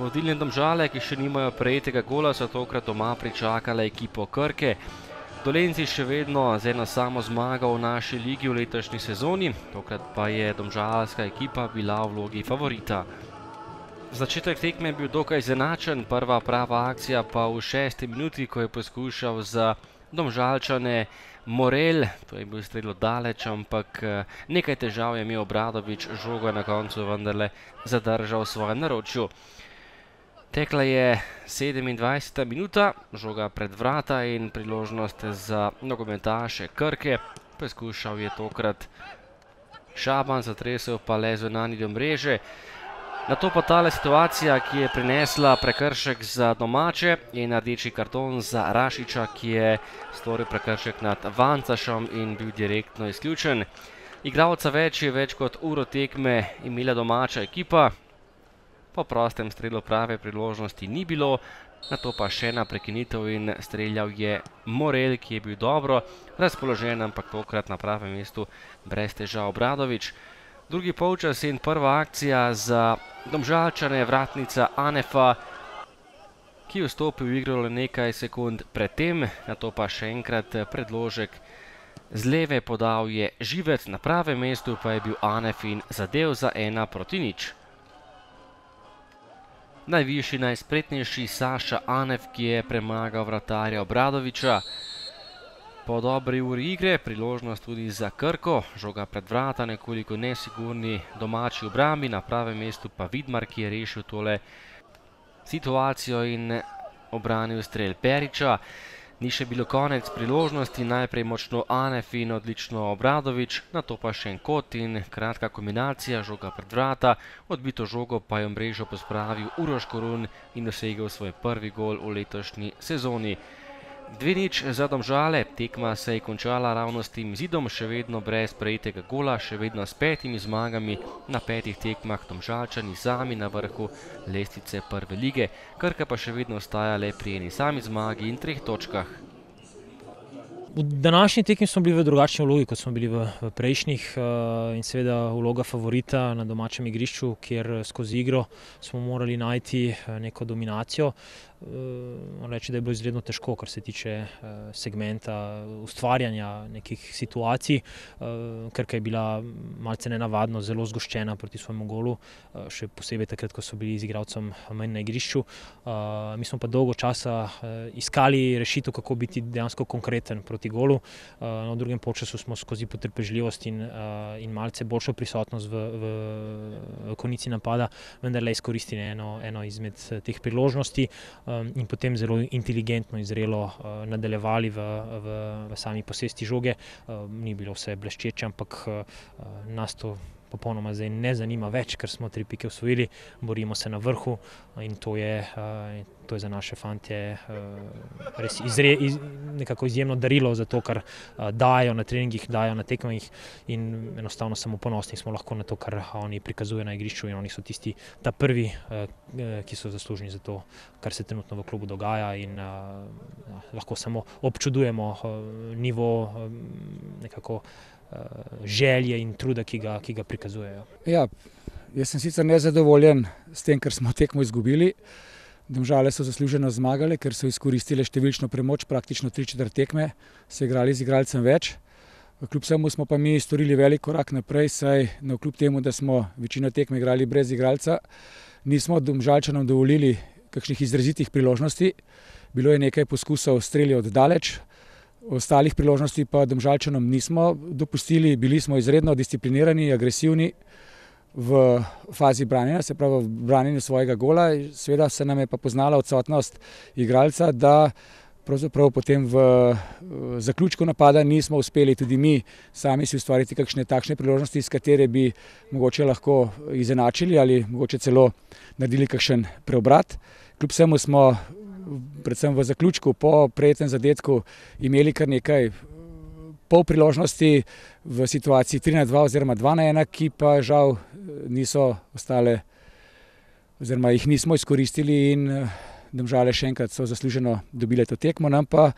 Vodilne Domžale, ki še nimajo prejetega gola, so tokrat doma pričakale ekipo Krke. Dolenjci še vedno z eno samo zmago v naši ligi v letošnji sezoni, tokrat pa je domžalska ekipa bila v vlogi favorita. Začetek tekme je bil dokaj izenačen, prva prava akcija pa v 6. minuti, ko je poskušal za Domžalčane Morel, to je bil strel daleč, ampak nekaj težav je imel Obradović, žogo je na koncu vendarle zadržal v svojem naročju. Tekla je 27. minuta, žoga pred vrata in priložnost za nogometaše Krke. Poskušal je tokrat Šaban, zatresel pa le zunanji del mreže. Nato pa tale situacija, ki je prinesla prekršek za domače in rdeči karton za Rašiča, ki je storil prekršek nad Vancašom in bil direktno izključen. Igralca več je več kot uro tekme imela domača ekipa. Po prostem strelu prave priložnosti ni bilo, nato pa še ena prekinitev in streljal je Morel, ki je bil dobro razpoložen, ampak tokrat na pravem mestu brez težav Obradović. Drugi polčas in prva akcija za Domžalčane, vratnica Anefa, ki je vstopil v igro le nekaj sekund predtem, nato pa še enkrat predložek z leve podal je Živec, na pravem mestu pa je bil Anef in zadev za 1:0. Najvišji, najspretnejši Saša Anef, ki je premagal vratarja Obradovića. Po dobri uri igre, priložnost tudi za Krko, žoga pred vrata, nekoliko nesigurni domači obrambi, na pravem mestu pa Vidmar, ki je rešil tole situacijo in obranil strel Perića. Ni še bilo konec priložnosti, najprej močno Anef in odlično Obradović, nato pa še en kot in kratka kombinacija, žoga pred vrata, odbito žogo pa je v mrežo pospravil Uroš Korun in dosegel svoj prvi gol v letošnji sezoni. 2:0 za Domžale, tekma se je končala ravno s tem izidom, še vedno brez prejetega gola, še vedno s 5 zmagami na 5 tekmah, Domžalčani sami na vrhu lestvice prve lige, Krka pa še vedno ostaja le pri eni sami zmagi in 3 točkah. V današnji tekmi smo bili v drugačni vlogi, kot smo bili v prejšnjih, in seveda vloga favorita na domačem igrišču, kjer skozi igro smo morali najti neko dominacijo. Moram reči, da je bilo izredno težko, kar se tiče segmenta ustvarjanja nekih situacij. Krka je bila malce nenavadno zelo zgoščena proti svojemu golu, še posebej takrat, ko so bili z igralcem manj na igrišču. Mi smo pa dolgo časa iskali rešitev, kako biti dejansko konkreten proti golu. Na drugem polčasu smo skozi potrpežljivost in malce boljšo prisotnost v konici napada vendarle izkoristili eno izmed teh priložnosti in potem zelo inteligentno in zrelo nadaljevali v sami posesti žoge. Ni bilo vse bleščeče, ampak nas to popolnoma zdaj ne zanima več, ker smo 3 pike osvojili, borimo se na vrhu in to je za naše fantje res nekako izjemno darilo za to, kar dajo na treningih, dajo na tekmah in enostavno samo ponosni smo lahko na to, kar oni prikazujejo na igrišču in oni so tisti ta prvi, ki so zaslužni za to, kar se trenutno v klubu dogaja in lahko samo občudujemo nivo nekako želje in truda, ki ga prikazujejo. Ja, jaz sem sicer nezadovoljen s tem, ker smo tekmo izgubili. Domžale so zasluženo zmagale, ker so izkoristile številčno premoč, praktično 3/4 tekme, so igrali z igralcem več. Kljub vsemu smo pa mi storili velik korak naprej, saj navkljub temu, da smo večino tekme igrali brez igralca, nismo Domžalčanom dovolili kakšnih izrazitih priložnosti. Bilo je nekaj poskusov strelja od daleč, ostalih priložnosti pa Domžalčanom nismo dopustili, bili smo izredno disciplinirani, agresivni v fazi branjenja, se pravi v branjenju svojega gola. Seveda se nam je pa poznala odsotnost igralca, da pravzaprav potem v zaključku napada nismo uspeli tudi mi sami si ustvariti kakšne takšne priložnosti, iz katere bi mogoče lahko izenačili ali mogoče celo naredili kakšen preobrat. Kljub vsemu smo predvsem v zaključku po prejetem zadetku imeli kar nekaj pol priložnosti v situaciji 3:2 oziroma 2:1, ki pa žal niso ostale oziroma jih nismo izkoristili in Domžale še enkrat so zasluženo dobile to tekmo. Nam pa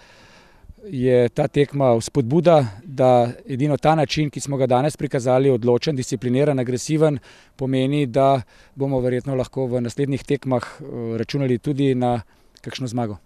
je ta tekma vzpodbuda, da edino ta način, ki smo ga danes prikazali, odločen, discipliniran, agresiven, pomeni, da bomo verjetno lahko v naslednjih tekmah računali tudi na kakšno zmago.